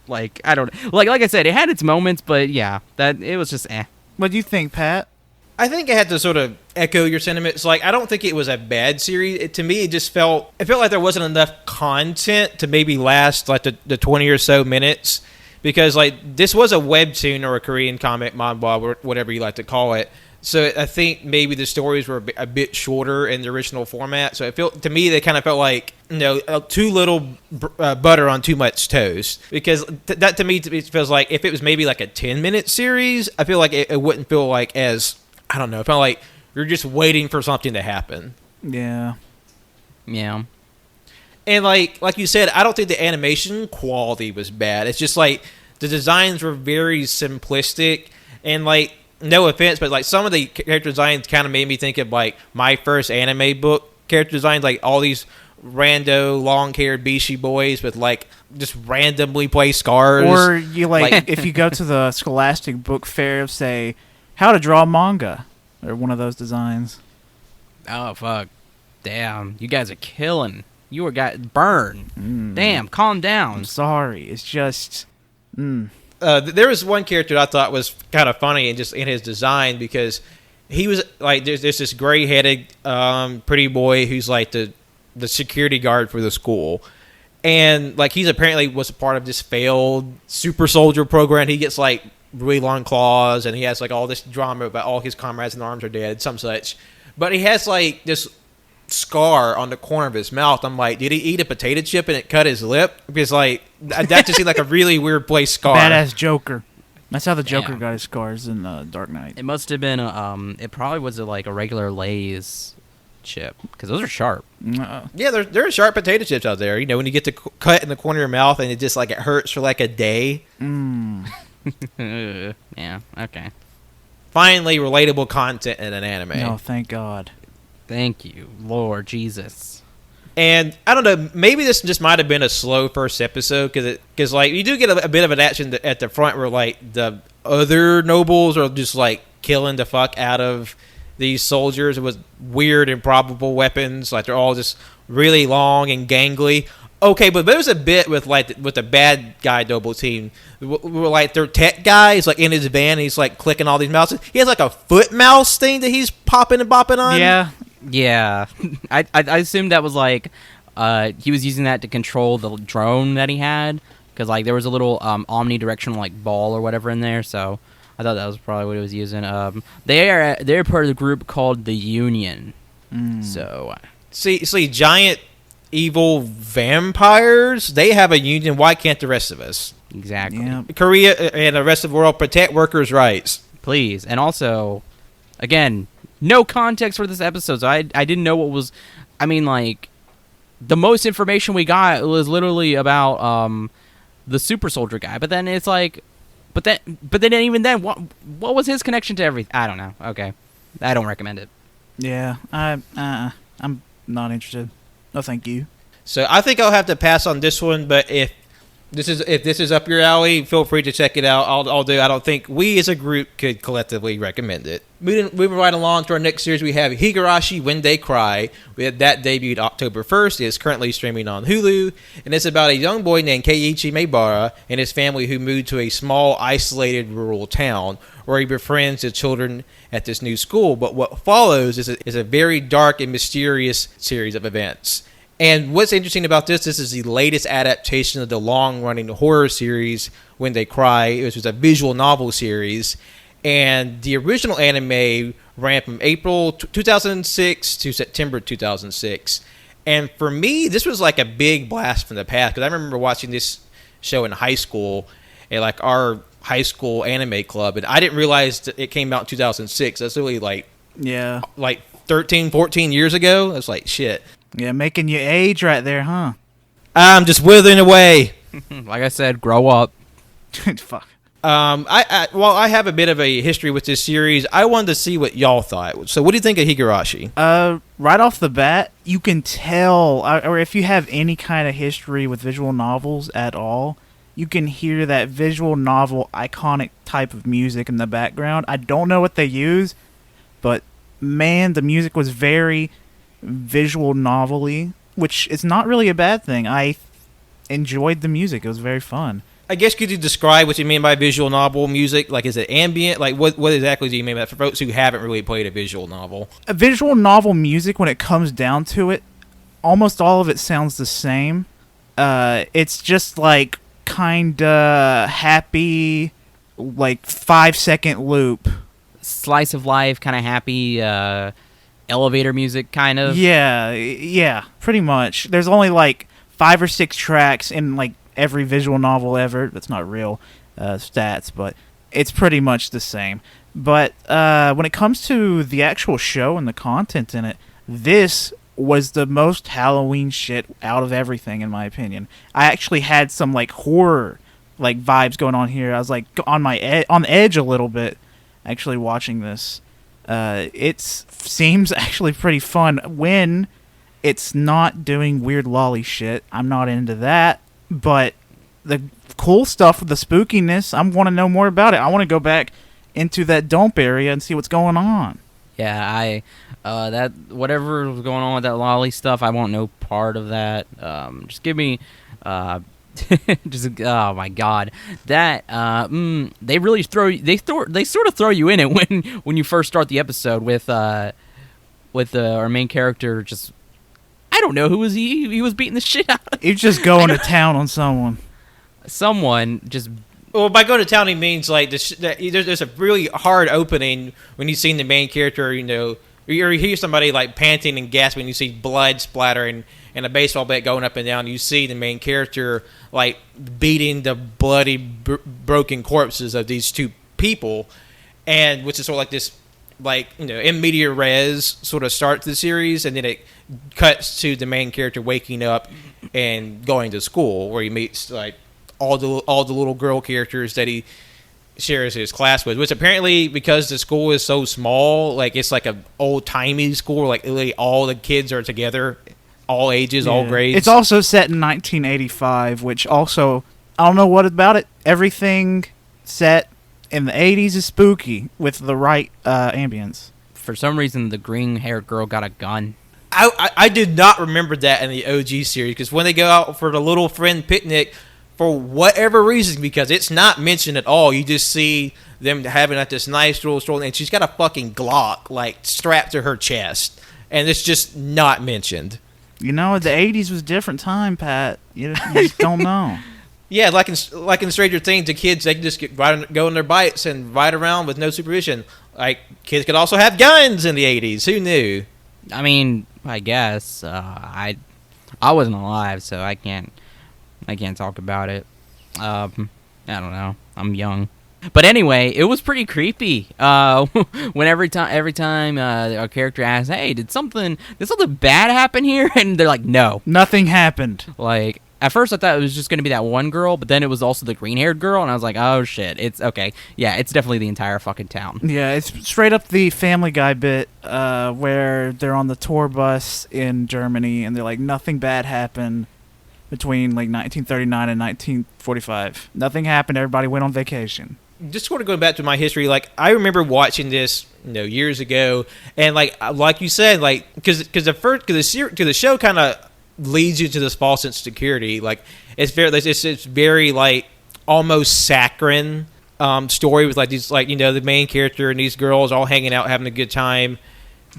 D: Like I don't like I said, it had its moments, but yeah, that it was just eh.
B: What do you think, Pat?
C: I think I had to sort of echo your sentiments. Like, I don't think it was a bad series. To me, it felt like there wasn't enough content to maybe last like the 20 or so minutes, because like this was a webtoon or a Korean comic, manhwa, or whatever you like to call it. So I think maybe the stories were a bit shorter in the original format. So it felt to me they kind of felt like too little butter on too much toast. Because that to me it feels like if it was maybe like a 10-minute series, I feel like it wouldn't feel like as I don't know. It felt like you're just waiting for something to happen.
B: Yeah.
D: Yeah.
C: And like you said, I don't think the animation quality was bad. It's just like the designs were very simplistic and like. No offense, but like some of the character designs kind of made me think of like my first anime book character designs, like all these rando long-haired Bishi boys with like just randomly placed scars.
B: Or you like if you go to the Scholastic Book Fair, say how to draw manga, or one of those designs.
D: Oh fuck! Damn, you guys are killing. You were got burned. Damn, calm down.
B: I'm sorry. It's just.
C: There was one character I thought was kind of funny and just in his design because he was like there's this gray-headed pretty boy who's like the security guard for the school, and like he's apparently was a part of this failed super soldier program. He gets like really long claws and he has like all this drama about all his comrades in arms are dead, some such, but he has like this scar on the corner of his mouth. I'm like, did he eat a potato chip and it cut his lip? Because like that just seemed like a really weird place scar.
B: Badass Joker. That's how the Joker
D: Damn.
B: got his scars in Dark Knight.
D: It must have been it probably was like a regular Lay's chip because those are sharp.
C: Yeah, there are sharp potato chips out there. You know, when you get the cut in the corner of your mouth and it just like it hurts for like a day.
D: Yeah. Okay.
C: Finally, relatable content in an anime.
B: Oh, thank God.
D: Thank you, Lord Jesus.
C: And I don't know, maybe this just might have been a slow first episode because like you do get a bit of an action at the front where like the other nobles are just like killing the fuck out of these soldiers with weird improbable weapons. Like they're all just really long and gangly. Okay, but there was a bit with the bad guy noble team where like their tech guy is like in his van and he's like clicking all these mouses. He has like a foot mouse thing that he's popping and bopping on.
D: Yeah, I assumed that was like he was using that to control the drone that he had because like there was a little omnidirectional like ball or whatever in there. So I thought that was probably what he was using. They're part of the group called the Union. So
C: see, giant evil vampires. They have a union. Why can't the rest of us?
D: Exactly.
B: Yep.
C: Korea and the rest of the world protect workers' rights.
D: Please, and also, again. No context for this episode, so I didn't know what was. I mean, like, the most information we got was literally about the super soldier guy. But then it's like, but then even then, what was his connection to everything? I don't know. Okay, I don't recommend it.
B: Yeah, I'm not interested. No, thank you.
C: So I think I'll have to pass on this one. But if this is up your alley, feel free to check it out. I don't think we as a group could collectively recommend it. Moving right along to our next series, we have Higurashi When They Cry. That debuted October 1st. It is currently streaming on Hulu, and it's about a young boy named Keiichi Maebara and his family who moved to a small, isolated rural town where he befriends the children at this new school. But what follows is a very dark and mysterious series of events. And what's interesting about this is the latest adaptation of the long-running horror series When They Cry, which was a visual novel series. And the original anime ran from April 2006 to September 2006. And for me, this was like a big blast from the past, because I remember watching this show in high school at like our high school anime club, and I didn't realize that it came out in 2006. That's really like 13, 14 years ago. I was like, shit.
B: Yeah, making you age right there, huh?
C: I'm just withering away.
D: Like I said, grow up.
B: Fuck.
C: I have a bit of a history with this series. I wanted to see what y'all thought. So what do you think of Higurashi?
B: Right off the bat, you can tell, or if you have any kind of history with visual novels at all, you can hear that visual novel iconic type of music in the background. I don't know what they use, but man, the music was very visual novel-y, which is not really a bad thing. I enjoyed the music. It was very fun.
C: I guess could you describe what you mean by visual novel music? Like, is it ambient? Like, what exactly do you mean by that for folks who haven't really played a visual novel?
B: A visual novel music, when it comes down to it, almost all of it sounds the same. It's just like kinda happy, like 5-second loop
D: slice of life, kind of happy elevator music, kind of.
B: Yeah, pretty much. There's only like 5 or 6 tracks in like every visual novel ever. That's not real stats, but it's pretty much the same. But when it comes to the actual show and the content in it, this was the most Halloween shit out of everything, in my opinion. I actually had some like horror like vibes going on here. I was like on the edge a little bit actually watching this. It seems actually pretty fun when it's not doing weird lolly shit. I'm not into that, but the cool stuff with the spookiness, I want to know more about it. I want to go back into that dump area and see what's going on.
D: Yeah, that whatever was going on with that lolly stuff, I want no part of that. Just give me, just oh my god, that they really they sort of throw you in it when you first start the episode with our main character just, I don't know who was he was beating the shit out of.
B: He was just going to town on someone.
D: Someone just.
C: Well, by going to town, he means like there's a really hard opening when you see the main character, you know, or you hear somebody like panting and gasping. You see blood splattering and a baseball bat going up and down. You see the main character like beating the bloody, broken corpses of these 2 people, and which is sort of like this, like, you know, in media res sort of starts the series, and then it cuts to the main character waking up and going to school, where he meets like all the little girl characters that he shares his class with, which apparently, because the school is so small, like it's like a old timey school, like literally all the kids are together, all ages, all grades.
B: It's also set in 1985, which also, I don't know what about it. Everything set in the 80s is spooky with the right ambience.
D: For some reason, the green-haired girl got a gun.
C: I did not remember that in the OG series, because when they go out for the little friend picnic, for whatever reason, because it's not mentioned at all, you just see them having like this nice little stroll, and she's got a fucking Glock like strapped to her chest, and it's just not mentioned.
B: You know, the 80s was a different time, Pat. You just don't know.
C: Yeah, like in Stranger Things, the kids, they can just go on their bikes and ride around with no supervision. Like, kids could also have guns in the 80s. Who knew?
D: I mean, I guess I wasn't alive, so I can't talk about it. I don't know. I'm young. But anyway, it was pretty creepy. When every time our character asks, "Hey, did something bad happen here?" and they're like, "No,
B: nothing happened."
D: Like, at first I thought it was just going to be that one girl, but then it was also the green-haired girl, and I was like, "Oh shit, it's okay." Yeah, it's definitely the entire fucking town.
B: Yeah, it's straight up the Family Guy bit where they're on the tour bus in Germany, and they're like, "Nothing bad happened between like 1939 and 1945. Nothing happened. Everybody went on vacation."
C: Just sort of going back to my history, like I remember watching this, you know, years ago, and like you said, like because the show kind of leads you to this false sense of security. Like it's very like almost saccharine story with like these, like, you know, the main character and these girls all hanging out having a good time,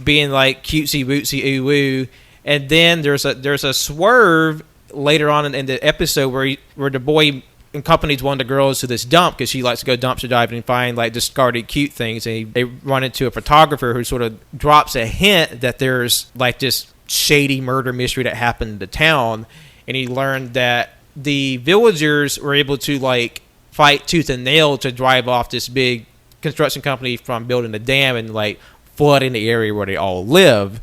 C: being like cutesy bootsy ooh woo, and then there's a swerve later on in the episode where the boy accompanies one of the girls to this dump because she likes to go dumpster diving and find like discarded cute things, and they run into a photographer who sort of drops a hint that there's like this shady murder mystery that happened in the town, and he learned that the villagers were able to like fight tooth and nail to drive off this big construction company from building the dam and like flooding the area where they all live.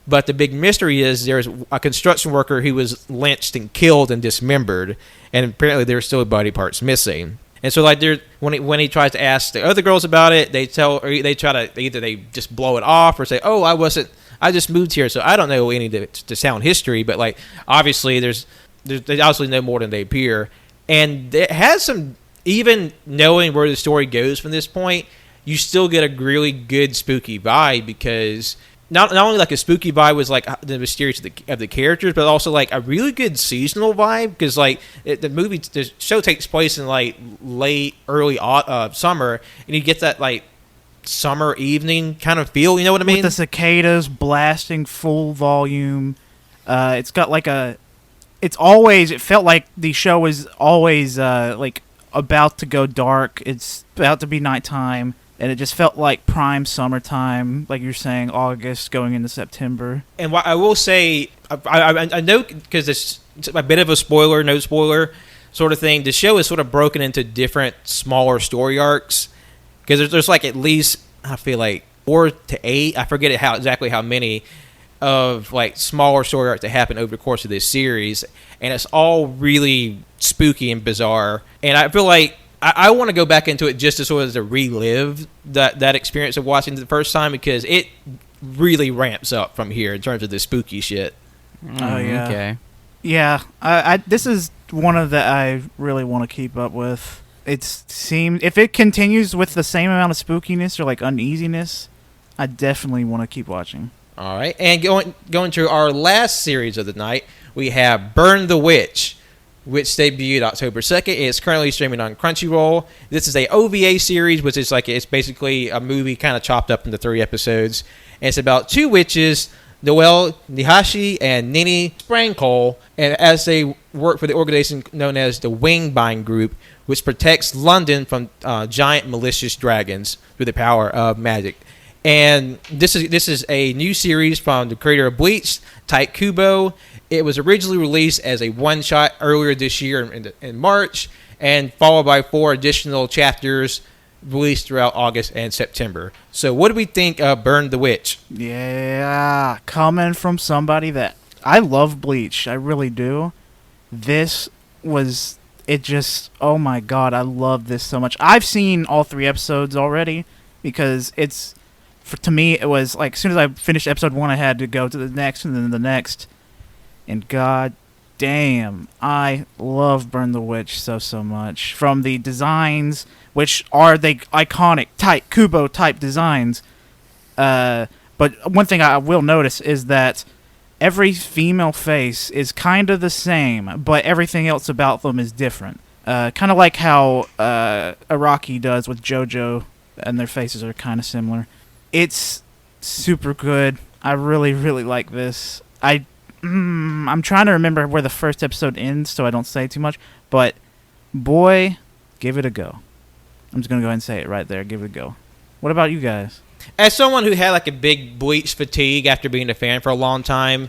C: But the big mystery is there's a construction worker who was lynched and killed and dismembered, and apparently there's still body parts missing. And so, like, when he tries to ask the other girls about it, they just blow it off or say, "Oh, I just moved here, so I don't know any to sound history." But like, obviously, they obviously know more than they appear, and it has some. Even knowing where the story goes from this point, you still get a really good spooky vibe, because not only like a spooky vibe was like the mysterious of the characters, but also like a really good seasonal vibe, because like the show takes place in like early summer, and you get that like summer evening kind of feel. You know what I mean?
B: With the cicadas blasting full volume. It's got like it felt like the show was always like about to go dark. It's about to be nighttime. and it just felt like prime summertime, like you're saying, August going into September.
C: And what I will say, I know because it's a bit of a spoiler, no spoiler sort of thing. The show is sort of broken into different smaller story arcs because there's like at least, I feel like 4 to 8. I forget exactly how many of like smaller story arcs that happen over the course of this series, and it's all really spooky and bizarre. And I feel like I want to go back into it just to sort of to relive that experience of watching it the first time, because it really ramps up from here in terms of the spooky shit.
B: Oh yeah.
D: Okay.
B: Yeah, I this is one of that I really want to keep up with. If it continues with the same amount of spookiness or like uneasiness, I definitely want to keep watching.
C: All right, and going to our last series of the night, we have Burn the Witch, which debuted October 2nd. It's currently streaming on Crunchyroll. This is a OVA series, which is like, it's basically a movie kind of chopped up into 3 episodes. And it's about 2 witches, Noelle Nihashi and Nini Sprankle, and as they work for the organization known as the Wingbind Group, which protects London from giant malicious dragons through the power of magic. And this is a new series from the creator of Bleach, Tite Kubo. It was originally released as a one-shot earlier this year in March, and followed by 4 additional chapters released throughout August and September. So what do we think of Burn the Witch?
B: Yeah, coming from somebody that I love Bleach, I really do. This was oh my god, I love this so much. I've seen all 3 episodes already because to me it was like as soon as I finished episode 1, I had to go to the next and then the next. And god damn, I love Burn the Witch so much. From the designs, which are the iconic Tite Kubo type designs. But one thing I will notice is that every female face is kind of the same, but everything else about them is different. Kind of like how Araki does with JoJo, and their faces are kind of similar. It's super good. I really, really like this. I'm trying to remember where the first episode ends, so I don't say too much. But, boy, give it a go. I'm just going to go ahead and say it right there. Give it a go. What about you guys?
C: As someone who had like a big Bleach fatigue after being a fan for a long time,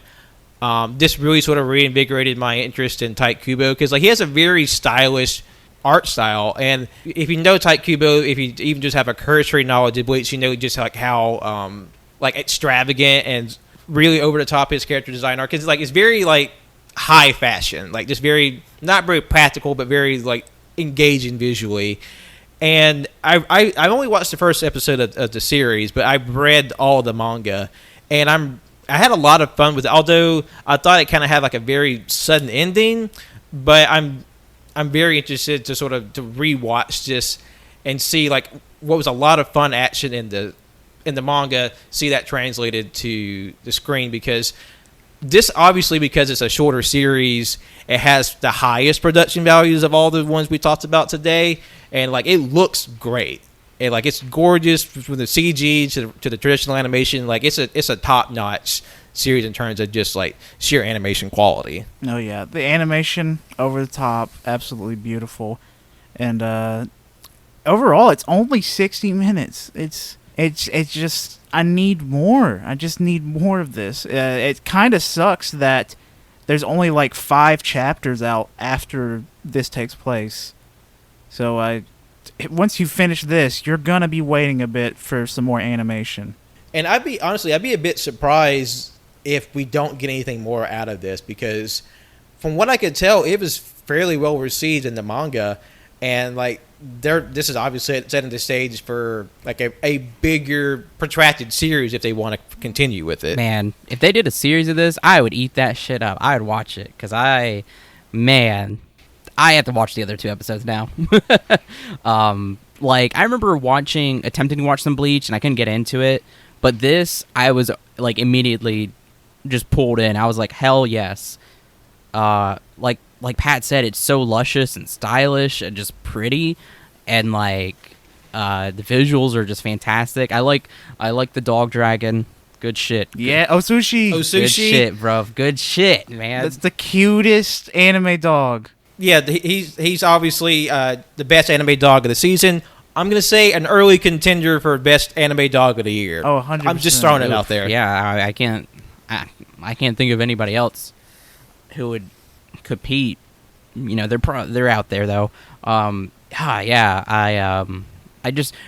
C: this really sort of reinvigorated my interest in Tite Kubo, because like he has a very stylish art style, and if you know Tite Kubo, if you even just have a cursory knowledge of Bleach, you know just like how like extravagant and really over the top his character design are, because like it's very like high fashion, like just very not very practical, but very like engaging visually. And I only watched the first episode of the series, but I've read all the manga, and I had a lot of fun with it. Although I thought it kind of had like a very sudden ending, but I'm very interested to sort of to rewatch this and see like what was a lot of fun action in the manga, see that translated to the screen, because this obviously, because it's a shorter series, it has the highest production values of all the ones we talked about today, and like it looks great. And like it's gorgeous from the CG to the traditional animation. Like it's a top notch series in terms of just like sheer animation quality.
B: Oh yeah, the animation over the top, absolutely beautiful, and overall it's only 60 minutes. It's just, I need more. I just need more of this. It kind of sucks that there's only like 5 chapters out after this takes place. So once you finish this, you're gonna be waiting a bit for some more animation.
C: And I'd be a bit surprised if we don't get anything more out of this, because from what I could tell, it was fairly well received in the manga, and like this is obviously setting the stage for like a bigger protracted series if they want to continue with it.
D: Man, if they did a series of this, I would eat that shit up. I would watch it, because I have to watch the other 2 episodes now. Like I remember attempting to watch some Bleach, and I couldn't get into it, but this I was like immediately just pulled in. I was like, hell yes. Like Pat said, it's so luscious and stylish and just pretty, and like the visuals are just fantastic. I like the dog dragon. Good shit.
B: Yeah, Osushi.
D: Good shit, bro. Good shit, man.
B: That's the cutest anime dog.
C: Yeah, he's obviously the best anime dog of the season. I'm gonna say an early contender for best anime dog of the year.
B: Oh, 100%.
C: I'm just throwing it out there.
D: Yeah, I can't think of anybody else who would compete. You know, they're out there though. I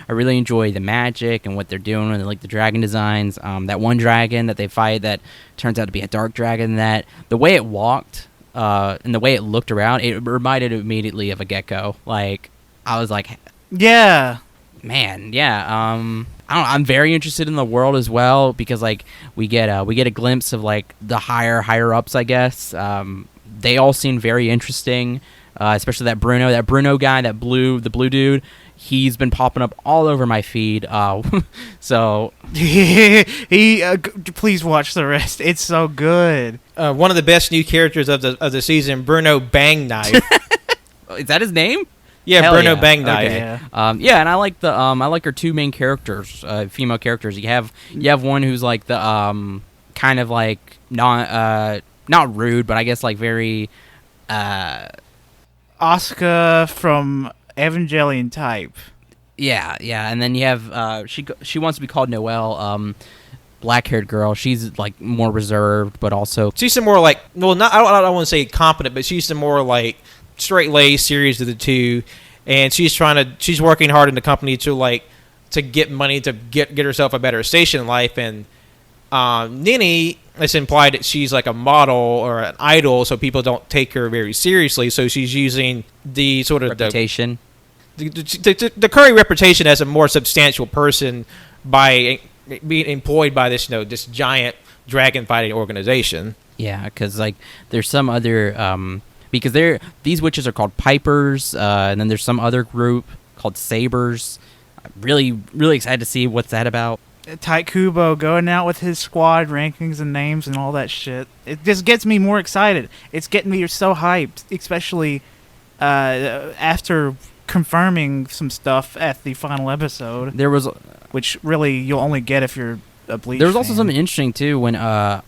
D: really enjoy the magic and what they're doing, and like the dragon designs. That one dragon that they fight that turns out to be a dark dragon. That the way it walked and the way it looked around, it reminded immediately of a gecko. Like I was like,
B: yeah,
D: man, yeah. I don't know, I'm very interested in the world as well because like we get a glimpse of like the higher ups, I guess. They all seem very interesting, especially that Bruno guy, the blue dude. He's been popping up all over my feed. So
B: please watch the rest. It's so good.
C: One of the best new characters of the season, Bruno Bang Knife.
D: Is that his name?
C: Yeah,
D: Hell
C: Bruno
D: yeah.
C: Bang Knife.
B: Okay.
D: Yeah, and I like our two main characters, female characters. You have one who's like the kind of like not rude, but I guess like very
B: Asuka from Evangelion type.
D: Yeah, and then you have she wants to be called Noelle, black-haired girl. She's like more reserved, but also
C: She's some more like, well, not I don't want to say competent, but she's some more like straight-laced series of the two, and she's working hard in the company to get money to get herself a better station in life. And Nini, it's implied that she's like a model or an idol, so people don't take her very seriously. So she's using the sort of
D: reputation.
C: The current reputation as a more substantial person by being employed by this this giant dragon fighting organization.
D: Yeah, because like there's some other because these witches are called pipers, and then there's some other group called sabers. I'm really excited to see what's that about.
B: Tite Kubo going out with his squad rankings and names and all that shit. It just gets me more excited. It's getting me so hyped, especially after confirming some stuff at the final episode.
D: There was,
B: which really you'll only get if you're a Bleach
D: There was also
B: fan.
D: something interesting too when at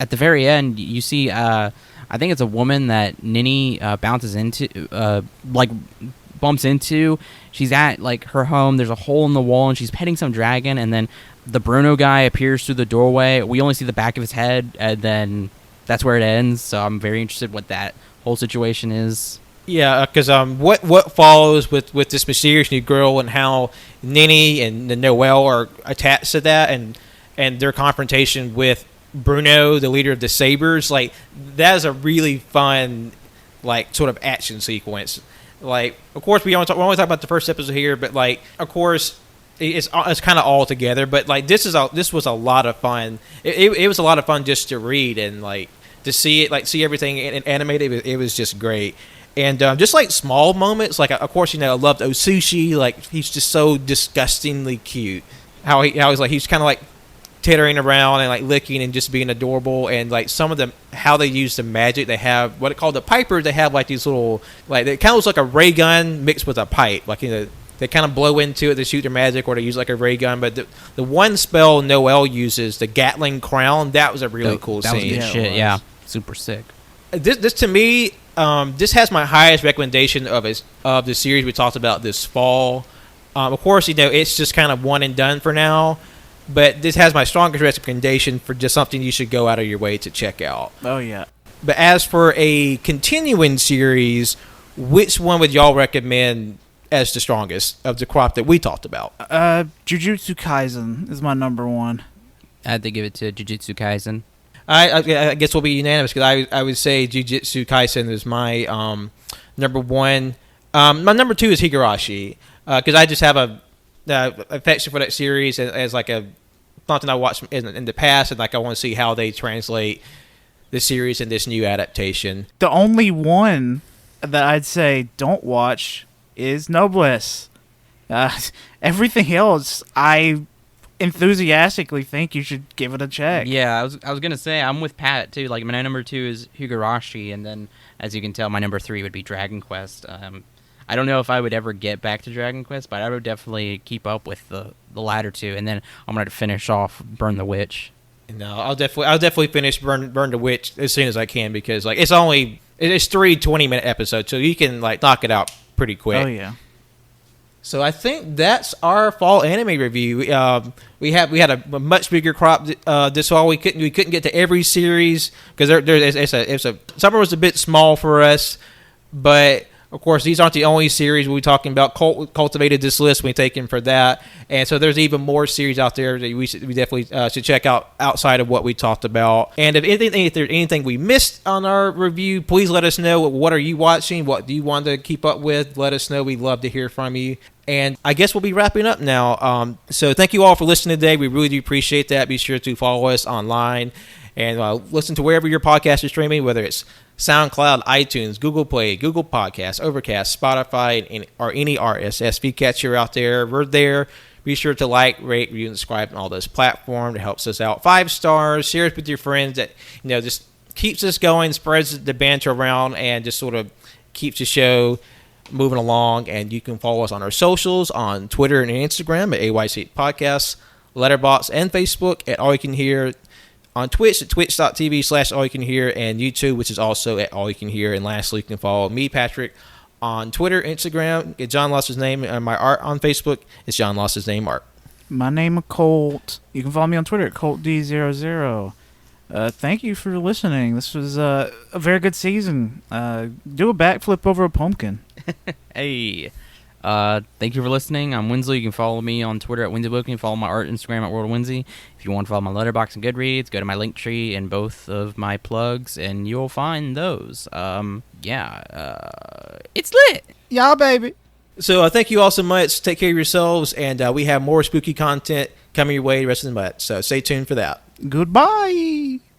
D: the very end you see I think it's a woman that Nini bounces into bumps into. She's at like her home. There's a hole in the wall, and she's petting some dragon. And then the Bruno guy appears through the doorway. We only see the back of his head, and then that's where it ends. So I'm very interested what that whole situation is.
C: Yeah, because what follows with this mysterious new girl and how Nini and Noelle are attached to that, and their confrontation with Bruno, the leader of the Sabers, like that is a really fun like sort of action sequence. Like, of course, we only talk about the first episode here, but like, of course, it's kind of all together. But like, this was a lot of fun. It was a lot of fun just to read and like to see it, like see everything animated. It was just great. And just like small moments, like of course, I loved Osushi. Like he's just so disgustingly cute. How he's kind of like tittering around and like licking and just being adorable. And like some of them, how they use the magic, they have what it called the pipers. They have like these little like it kind of looks like a ray gun mixed with a pipe. Like they kind of blow into it to shoot their magic, or they use like a ray gun. But the one spell Noelle uses, the Gatling Crown, that was a really cool
D: that
C: scene.
D: Was good shit. Yeah, super sick.
C: This to me, this has my highest recommendation of the series we talked about this fall. Of course, it's just kind of one and done for now, but this has my strongest recommendation for just something you should go out of your way to check out.
B: Oh yeah.
C: But as for a continuing series, which one would y'all recommend as the strongest of the crop that we talked about?
B: Jujutsu Kaisen is my number one.
D: I had to give it to Jujutsu Kaisen.
C: I guess we'll be unanimous because I would say Jujutsu Kaisen is my number one. My number two is Higurashi because I just have a affection for that series as like a something I watched in the past, and like I want to see how they translate the series in this new adaptation.
B: The only one that I'd say don't watch is Noblesse. Everything else, I enthusiastically think you should give it a check.
D: Yeah, I was gonna say I'm with Pat too. Like my number 2 is Higurashi, and then as you can tell, my number 3 would be Dragon Quest. I don't know if I would ever get back to Dragon Quest, but I would definitely keep up with the latter two, and then I'm gonna finish off Burn the Witch.
C: No, I'll definitely finish Burn the Witch as soon as I can because like it's 3 20-minute episodes, so you can like knock it out pretty quick.
B: Oh yeah.
C: So I think that's our fall anime review. We had a much bigger crop this fall. We couldn't get to every series because summer was a bit small for us, but of course these aren't the only series we'll be talking about. Colt cultivated this list we taken for that, and so there's even more series out there that we definitely should check out outside of what we talked about. And if there's anything we missed on our review, please let us know. What are you watching? What do you want to keep up with? Let us know. We'd love to hear from you. And I guess we'll be wrapping up now. So thank you all for listening today. We really do appreciate that. Be sure to follow us online and listen to wherever your podcast is streaming, whether it's SoundCloud, iTunes, Google Play, Google Podcasts, Overcast, Spotify, or any RSS feed catcher out there. We're there. Be sure to like, rate, review, and subscribe on all those platforms. It helps us out. 5 stars. Share it with your friends. That just keeps us going, spreads the banter around, and just sort of keeps the show moving along. And you can follow us on our socials on Twitter and Instagram at AYCH Podcasts, Letterboxd, and Facebook at AllYouCanHear. On Twitch at twitch.tv/AllYouCanHear, and YouTube, which is also at AllYouCanHear. And lastly, you can follow me, Patrick, on Twitter, Instagram. It's John Lost His Name, and my art on Facebook is John Lost His Name Art.
B: My name is Colt. You can follow me on Twitter at ColtD00. Thank you for listening. This was a very good season. Do a backflip over a pumpkin.
D: Hey. Thank you for listening. I'm Wenzel. You can follow me on Twitter at WenzelBook. You can follow my art Instagram at WorldWenzy. If you want to follow my Letterboxd and Goodreads, go to my link tree and both of my plugs, and you'll find those. It's lit.
B: Yeah, baby.
C: So thank you all so much. Take care of yourselves, and we have more spooky content coming your way the rest of the month. So stay tuned for that.
B: Goodbye.